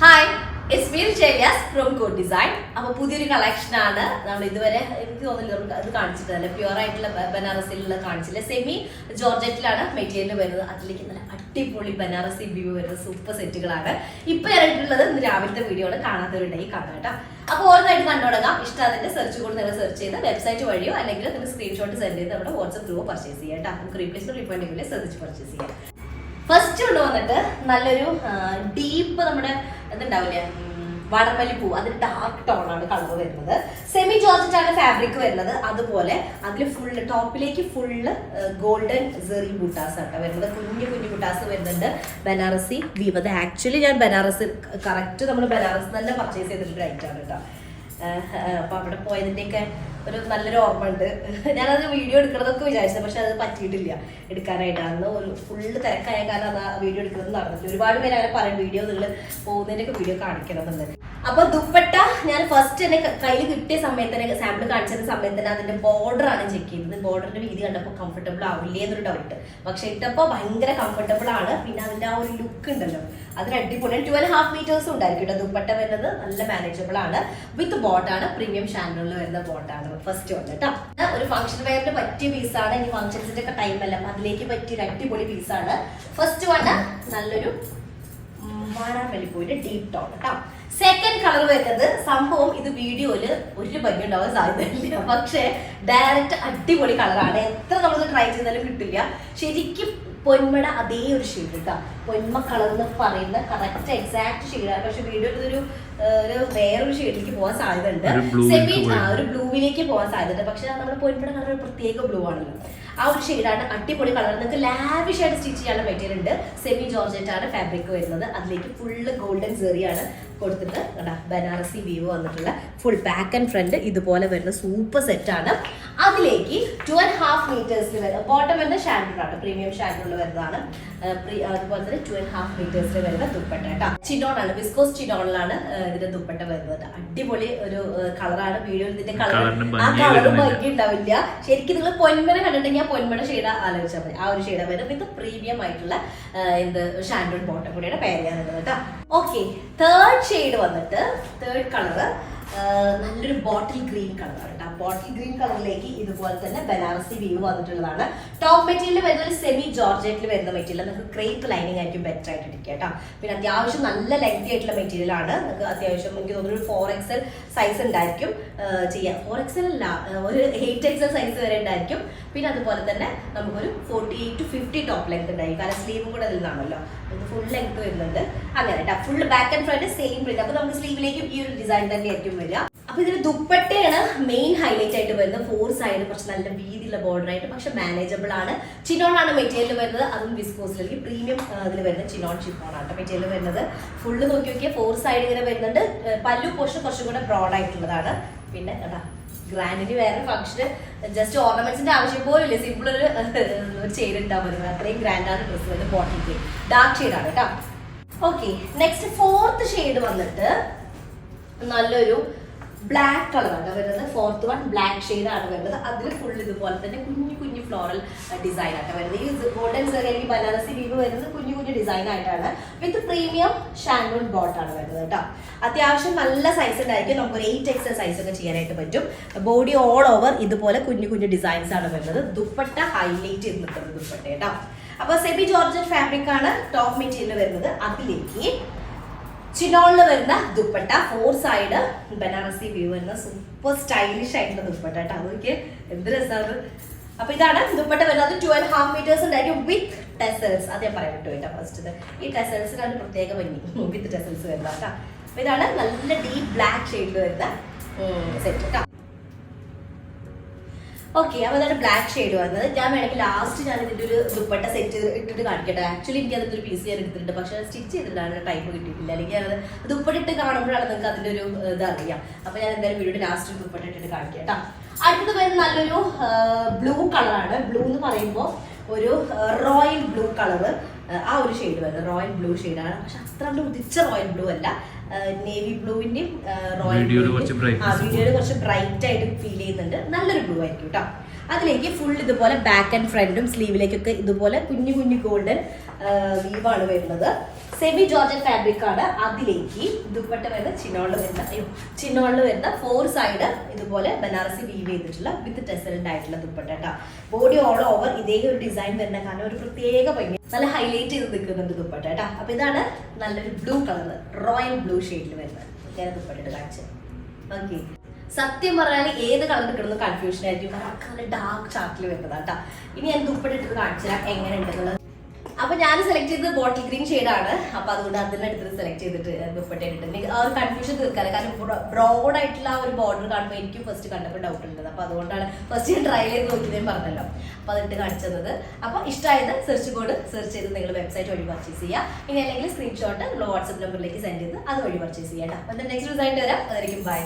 Hi, it's me ജെലിയാസ് from code design. അപ്പോൾ പുതിയൊരു കളക്ഷനാണ്. നമ്മൾ ഇതുവരെ എനിക്ക് തോന്നുന്നില്ല നമുക്ക് അത് കാണിച്ചിട്ടില്ല. പ്യുവർ ആയിട്ടുള്ള ബനാറസിലുള്ള കാണിച്ചില്ല. സെമി ജോർജറ്റിലാണ് മെറ്റീരിയൽ വരുന്നത്. അതിലേക്ക് നല്ല അടിപൊളി ബനാറസി വ്യൂ വരുന്ന സൂപ്പർ സെറ്റുകളാണ് ഇപ്പൊ ഇറങ്ങിയിട്ടുള്ളത്. ഇന്ന് രാവിലത്തെ വീഡിയോ ആണ്, കാണാത്തവരുണ്ടെങ്കിൽ കാണാം കേട്ടോ. അപ്പോൾ ഓരോന്നായിട്ട് കണ്ടുതുടങ്ങാം. ഇഷ്ടം സെർച്ച് കൂടെ നിങ്ങൾ സെർച്ച് ചെയ്ത് വെബ്സൈറ്റ് വഴിയോ അല്ലെങ്കിൽ നിങ്ങൾ സ്ക്രീൻഷോട്ട് സെൻഡ് ചെയ്ത് നമ്മുടെ വാട്സ്ആപ്പ് ത്രൂ പർച്ചേസ് ചെയ്യാം കേട്ടോ. നമുക്ക് റീപ്ലേസ്മെന്റ് റീഫണ്ടിങ്ങിൽ ശ്രദ്ധിച്ച് പർച്ചേസ് ചെയ്യാം. ഫസ്റ്റ് കൊണ്ട് വന്നിട്ട് നല്ലൊരു ഡീപ്പ് നമ്മുടെ എന്തുണ്ടാവില്ലേ വാടർമല്ലി പൂ, അതിന് ഡാർക്ക് ടോൺ ആണ് കളർ വരുന്നത്. സെമി ജോർജറ്റ് ആണ് ഫാബ്രിക് വരുന്നത്. അതുപോലെ അതിൽ ഫുള്ള് ടോപ്പിലേക്ക് ഫുള്ള് ഗോൾഡൻ സെറി ബുട്ടാസ് ആണ് വരുന്നത്. കുഞ്ഞു കുഞ്ഞു ബുട്ടാസ് വരുന്നുണ്ട്. ബനാറസി വീവ്, അത് ആക്ച്വലി ഞാൻ ബനാറസ് കറക്റ്റ് നമ്മൾ ബനാറസ് തന്നെ പർച്ചേസ് ചെയ്തിട്ടൊരു ഐറ്റം ആണ് കേട്ടോ. അപ്പൊ അവിടെ പോയതിൻ്റെയൊക്കെ ഒരു നല്ലൊരു ഓർമ്മ ഉണ്ട്. ഞാനത് വീഡിയോ എടുക്കണമെന്നൊക്കെ വിചാരിച്ചത്, പക്ഷെ അത് പറ്റിയിട്ടില്ല എടുക്കാനായിട്ട്. അന്ന് ഒരു ഫുള്ള് തിരക്കായ കാരണം അത് ആ വീഡിയോ എടുക്കുന്നത് നടന്നിട്ട്. ഒരുപാട് പേര് അങ്ങനെ പറയും വീഡിയോ നിങ്ങൾ പോകുന്നതിൻ്റെയൊക്കെ വീഡിയോ കാണിക്കണം എന്നുള്ളത്. അപ്പൊ ദുപ്പട്ട ഞാൻ ഫസ്റ്റ് എന്നെ കയ്യിൽ കിട്ടിയ സമയത്ത് തന്നെ സാമ്പിൾ കാണിച്ച സമയത്ത് തന്നെ അതിന്റെ ബോർഡർ ആണ് ചെക്ക് ചെയ്തത്. ബോർഡറിന്റെ വീതി കണ്ടപ്പോൾ കംഫർട്ടബിൾ ആവില്ലേ എന്നൊരു ഡൗട്ട്. പക്ഷെ ഇട്ടപ്പോൾ ഭയങ്കര കംഫർട്ടബിൾ ആണ്. പിന്നെ അതിന്റെ ആ ഒരു ലുക്ക് ഉണ്ടല്ലോ, അതിന് അടിപൊളി. 2.5 meters ഉണ്ടായിരിക്കും കേട്ടോ ദുപ്പട്ട വരുന്നത്. നല്ല മാനേജബിൾ ആണ്. വിത്ത് ബോട്ടാണ്, പ്രീമിയം ഷാൻഡോണിൽ വരുന്ന ബോട്ടാണ് ഫസ്റ്റ് വന്ന് കേട്ടോ. ഒരു ഫംഗ്ഷൻ വെയറിന് പറ്റിയ പീസാണ്. ഇനി ഫംഗ്ഷൻസിന്റെ ഒക്കെ ടൈം അല്ല, അതിലേക്ക് പറ്റിയ ഒരു അടിപൊളി പീസാണ്. ഫസ്റ്റ് വണ് നല്ലൊരു വാടാമല്ലിപ്പൂവിന്റെ ഡീപ് ടോൺ കേട്ടോ. സെക്കൻഡ് കളർ വരുന്നത് സംഭവം ഇത് വീഡിയോയില് ഒരു ഭംഗി ഉണ്ടാവാൻ സാധ്യതയില്ല, പക്ഷെ ഡയറക്റ്റ് അടിപൊളി കളറാണ്. എത്ര നമ്മൾ ട്രൈ ചെയ്താലും കിട്ടില്ല. ശരിക്കും പൊന്മട അതേ ഒരു ഷെയ്ഡ് കേട്ടോ. പൊന്മ കളർ എന്ന് പറയുന്ന കറക്റ്റ് എക്സാക്ട് ഷെയ്ഡാണ്. പക്ഷെ വീഡിയോയിൽ ഇതൊരു വേറൊരു ഷെയ്ഡിലേക്ക് പോകാൻ സാധ്യത ഉണ്ട്. സെമി ഒരു ബ്ലൂവിലേക്ക് പോകാൻ സാധ്യത ഉണ്ട്. പക്ഷെ നമ്മുടെ പൊന്മട കളർ ഒരു പ്രത്യേക ബ്ലൂ ആണല്ലോ. ആ ഒരു ഷെയ്ഡാണ്. അടിപൊളി കളർ. നിങ്ങൾക്ക് ലാവിഷ് ആയിട്ട് സ്റ്റിച്ച് ചെയ്യാനുള്ള മെറ്റീരിയൽ ഉണ്ട്. സെമി ജോർജറ്റ് ആണ് ഫാബ്രിക് വരുന്നത്. അതിലേക്ക് ഫുള്ള് ഗോൾഡൻ സെറിയാണ് കൊടുത്തിട്ട് ബനാറസി വീവ് വന്നിട്ടുള്ള ഫുൾ ബാക്ക് ആൻഡ് ഫ്രണ്ട് ഇതുപോലെ വരുന്ന സൂപ്പർ സെറ്റ് ആണ്. അതിലേക്ക് 2.5 meters വരുന്ന ബോട്ടം വരുന്ന ഷാൻഡൂളാണ്, പ്രീമിയം ഷാൻഡൂൾ വരുന്നതാണ്. അതുപോലെ തന്നെ 2.5 meters വരുന്ന ദുപ്പട്ട കേട്ടോ. ചിനോൺ ആണ്, വിസ്കോസ് ചിനോണിലാണ് ഇതിന്റെ ദുപ്പട്ട വരുന്നത്. അടിപൊളി ഒരു കളറാണ്. വീഡിയോയിൽ ഇതിന്റെ കളർ ആ കളർ ഭംഗി ഉണ്ടാവില്ല. ശരിക്കും നിങ്ങൾ പൊന്മന കണ്ടിട്ടുണ്ടെങ്കിൽ പൊന്മന ഷെയ്ഡ് ആലോചിച്ചാൽ മതി. ആ ഒരു ഷെയ്ഡ് വരുന്നത് വിത്ത് പ്രീമിയം ആയിട്ടുള്ള ഷാൻഡൂൾ ബോട്ടം കൂടിയാണ് പെയർ ചെയ്യാനുള്ളത് കേട്ടോ. ഓക്കെ, തേർഡ് ഷെയ്ഡ് വന്നിട്ട് തേർഡ് കളറ് നല്ലൊരു ബോട്ടിൽ ഗ്രീൻ കളറാണ് കേട്ടോ. ബോട്ടിൽ ഗ്രീൻ കളറിലേക്ക് ഇതുപോലെ തന്നെ ബനാറസി വീവ് വന്നിട്ടുള്ളതാണ്. ടോപ്പ് മെറ്റീരിയൽ വരുന്ന ഒരു സെമി ജോർജറ്റിൽ വരുന്ന മെറ്റീരിയൽ. നമുക്ക് ക്രേപ്പ് ലൈനിങ് ആയിരിക്കും ബെറ്റർ ആയിട്ട് ഇരിക്കുക കേട്ടോ. പിന്നെ അത്യാവശ്യം നല്ല ലെങ്തി ആയിട്ടുള്ള മെറ്റീരിയൽ ആണ്. നമുക്ക് അത്യാവശ്യം എനിക്ക് തോന്നുന്നു ഒരു 4XL സൈസ് ഉണ്ടായിരിക്കും ചെയ്യാം. 4XL അല്ല, ഒരു 8XL സൈസ് വരെ ഉണ്ടായിരിക്കും. പിന്നെ അതുപോലെ തന്നെ നമുക്കൊരു 48 to 50 ടോപ്പ് ലെങ്ത് ഉണ്ടായിരിക്കും. കാരണം സ്ലീവും കൂടെ അതിൽ നിന്നാണല്ലോ. ഇത് ഫുൾ ലെങ്ത് വരുന്നുണ്ട് അങ്ങനെ കേട്ടോ. Full back and front same print. അപ്പൊ നമുക്ക് സ്ലീവിലേക്കും ഈ ഒരു ഡിസൈൻ തന്നെ ആയിരിക്കും വരിക. അപ്പൊ ഇതിന് ദുപ്പട്ടയാണ് മെയിൻ ഹൈലൈറ്റ് ആയിട്ട് വരുന്നത്. 4 സൈഡ് കുറച്ച് നല്ല വീതിയുള്ള ബോർഡർ ആയിട്ട്, പക്ഷെ മാനേജബിൾ ആണ്. ചിനോൺ ആണ് മെറ്റീരിയൽ വരുന്നത്. അതും വിസ്കോസിലേക്ക് പ്രീമിയം അതിൽ വരുന്ന ചിനോൺ ഷിഫോൺ ആണ് മെറ്റീരിയൽ വരുന്നത്. ഫുള്ള് നോക്കി നോക്കിയാൽ 4 സൈഡ് ഇങ്ങനെ വരുന്നുണ്ട്. പല്ലു പോർഷൻ കുറച്ചും കൂടെ ബ്രോഡ് ആയിട്ടുള്ളതാണ്. പിന്നെ കേട്ടാ ഗ്രാൻഡിന് വേറെ ഫംഗ്ഷന് ജസ്റ്റ് ഓർണമെന്റ്സിന്റെ ആവശ്യം പോലും ഇല്ല. സിമ്പിൾ ഒരു ചെയിൻ ഇട്ടാൽ മതി. അത്രയും ഗ്രാൻഡാണ് ഡ്രസ് വരുന്നത്. ബോട്ടിലേക്ക് ഡാർക്ക് ഷെയ്ഡാണ് കേട്ടോ. ഓക്കെ, നെക്സ്റ്റ് ഫോർത്ത് ഷെയ്ഡ് വന്നിട്ട് നല്ലൊരു ബ്ലാക്ക് കളറാണ് വരുന്നത്. ഫോർത്ത് വൺ ബ്ലാക്ക് ഷെയ്ഡാണ് വരുന്നത്. അതിൽ ഫുൾ ഇതുപോലെ തന്നെ കുഞ്ഞു കുഞ്ഞു ഫ്ലോറൽ ഡിസൈൻ ആയിട്ട് വരുന്നത്. ഈ ഗോൾഡൻ സെറി അല്ലെങ്കിൽ ബനാറസി വീവ് വരുന്നത് കുഞ്ഞു കുഞ്ഞു ഡിസൈൻ ആയിട്ടാണ്. വിത്ത് പ്രീമിയം ഷാൻഡൂൺ ബോട്ടാണ് വരുന്നത് കേട്ടോ. അത്യാവശ്യം നല്ല സൈസ് ഉണ്ടായിരിക്കും. നമുക്കൊരു 8XL സൈസ് ഒക്കെ ചെയ്യാനായിട്ട് പറ്റും. ബോഡി ഓൾ ഓവർ ഇതുപോലെ കുഞ്ഞു കുഞ്ഞു ഡിസൈൻസ് ആണ് വരുന്നത്. ദുപ്പട്ട ഹൈലൈറ്റ് ചെയ്ത് നിൽക്കുന്നത് ദുപ്പട്ട കേട്ടോ. അപ്പൊ സെമി ജോർജറ്റ് ഫാബ്രിക് ആണ് ടോപ്പ് മെറ്റീരിയൽ വരുന്നത്. അതിലേക്ക് ചിനോളിൽ വരുന്ന ദുപ്പട്ട 4 സൈഡ് ബനാറസി വ്യൂ വരുന്ന സൂപ്പർ സ്റ്റൈലിഷ് ആയിട്ടുള്ള ദുപ്പട്ട കേട്ടോ. അതൊക്കെ എന്ത് രസമാണ്. അപ്പൊ ഇതാണ് ദുപ്പട്ട വരുന്നത്. 2.5 meters ഉണ്ടായിരിക്കും വിത്ത് ടെസൽസ്. അത് ഞാൻ പറയാൻ പറ്റും കേട്ടോ. ഫസ്റ്റ് ഈ ടെസൽസിനാണ് പ്രത്യേക ഭംഗി, വിത്ത് ടെസൽസ് വരുന്നത് കേട്ടോ. അപ്പൊ ഇതാണ് നല്ല ഡീപ്പ് ബ്ലാക്ക് ഷെയ്ഡിൽ വരുന്ന സെറ്റ് കേട്ടോ. ഓക്കെ, അപ്പോൾ അതാണ് ബ്ലാക്ക് ഷെയ്ഡ് വരുന്നത്. ഞാൻ വേണമെങ്കിൽ ലാസ്റ്റ് ഞാൻ ഇതിൻ്റെ ഒരു ദുപ്പട്ട സെറ്റ് ഇട്ടിട്ട് കാണിക്കട്ടെ. ആക്ച്വലി എനിക്ക് അതിൻ്റെ ഒരു പീസ് ഞാൻ എടുത്തിട്ടുണ്ട്, പക്ഷേ സ്റ്റിച്ച് ചെയ്തിട്ടാണ് ടൈം കിട്ടിയിട്ടില്ല. അല്ലെങ്കിൽ അത് ദുപ്പട്ട ഇട്ട് കാണുമ്പോഴാണ് നിങ്ങൾക്ക് അതിൻ്റെ ഒരു ഇത് അറിയാം. അപ്പോൾ ഞാൻ എന്തായാലും വീഡിയോയുടെ ലാസ്റ്റ് ദുപ്പട്ട ഇട്ടിട്ട് കാണിക്കാം കേട്ടോ. അടുത്തത് വരുന്ന നല്ലൊരു ബ്ലൂ കളറാണ്. ബ്ലൂ എന്ന് പറയുമ്പോൾ ഒരു റോയൽ ബ്ലൂ കളറ്, ആ ഒരു ഷെയ്ഡ് വരുന്നത് റോയൽ ബ്ലൂ ഷെയ്ഡാണ്. പക്ഷെ അത്ര ഉദിച്ച റോയൽ ബ്ലൂ അല്ല, നേവി ബ്ലൂവിന്റെയും റോയൽ വീഡിയോയിൽ കുറച്ച് ബ്രൈറ്റ് ആയിട്ട് ഫീൽ ചെയ്യുന്നുണ്ട്. നല്ലൊരു ബ്ലൂ ആയിരിക്കും കേട്ടോ. അതിലേക്ക് ഫുൾ ഇതുപോലെ ബാക്ക് ആൻഡ് ഫ്രണ്ടും സ്ലീവിലേക്കൊക്കെ ഇതുപോലെ കുഞ്ഞു കുഞ്ഞു ഗോൾഡൻ വീവാണ് വരുന്നത്. സെമി ജോർജറ്റ് ഫാബ്രിക് ആണ്. അതിലേക്ക് ദുപ്പട്ട വരുന്ന ചിന്നോളിൽ വരുന്ന 4 സൈഡ് ഇതുപോലെ ബനാറസി വീവ് ചെയ്തിട്ടുള്ള വിത്ത് ടെസൽഡ് ആയിട്ടുള്ള ദുപ്പട്ട കേട്ടോ. ബോഡി ഓൾ ഓവർ ഇതേ ഒരു ഡിസൈൻ വരുന്ന കാരണം ഒരു പ്രത്യേക ഭംഗി, നല്ല ഹൈലൈറ്റ് ചെയ്ത് നിൽക്കുന്നുണ്ട് ദുപ്പട്ട കേട്ടോ. അപ്പൊ ഇതാണ് നല്ലൊരു ബ്ലൂ കളർ, റോയൽ ബ്ലൂ ഷെയ്ഡിൽ വരുന്നത്. ഞാൻ ദുപ്പട്ട കാണിച്ചു. ഓക്കെ, സത്യം പറഞ്ഞാൽ ഏത് കളർ എടുക്കണം കൺഫ്യൂഷൻ ആയിരിക്കും. നല്ല ഡാർക്ക് ചാർട്ടിൽ വരുന്നതാ. ഇനി ഞാൻ ദുപ്പട്ട ഇട്ട് കാണിച്ചാൽ എങ്ങനെ ഉണ്ടെന്നുള്ളത്. അപ്പൊ ഞാൻ സെലക്ട് ചെയ്തത് ബോട്ടിൽ ഗ്രീൻ ഷെയ്ഡാണ്. അപ്പൊ അതുകൊണ്ട് അതിനടുത്ത് സെലക്ട് ചെയ്തിട്ട് ദുപ്പട്ട ഇട്ടിട്ടുണ്ട്. ആ ഒരു കൺഫ്യൂഷൻ തീർക്കാറ്, കാരണം ബ്രോഡ് ആയിട്ടുള്ള ആ ഒരു ബോർഡർ കാണുമ്പോൾ എനിക്കും ഫസ്റ്റ് കണ്ടപ്പോൾ ഡൗട്ട് ഉണ്ട്. അപ്പൊ അതുകൊണ്ടാണ് ഫസ്റ്റ് ഞാൻ ട്രൈ ചെയ്ത് നോക്കിയതേ പറഞ്ഞല്ലോ. അപ്പൊ അതിട്ട് കാണിച്ചത്. അപ്പൊ ഇഷ്ടമായത് സെർച്ച് കോഡ് സെർച്ച് ചെയ്ത് നിങ്ങൾ വെബ്സൈറ്റ് വഴി പർച്ചേസ് ചെയ്യുക. ഇനി അല്ലെങ്കിൽ സ്ക്രീൻഷോട്ട് വാട്സ്ആപ്പ് നമ്പറിലേക്ക് സെൻഡ് ചെയ്ത് അത് വഴി പർച്ചേസ് ചെയ്യാം. അപ്പൊ നെക്സ്റ്റ് റിസൾട്ട് വരാം. അതായിരിക്കും ബൈ.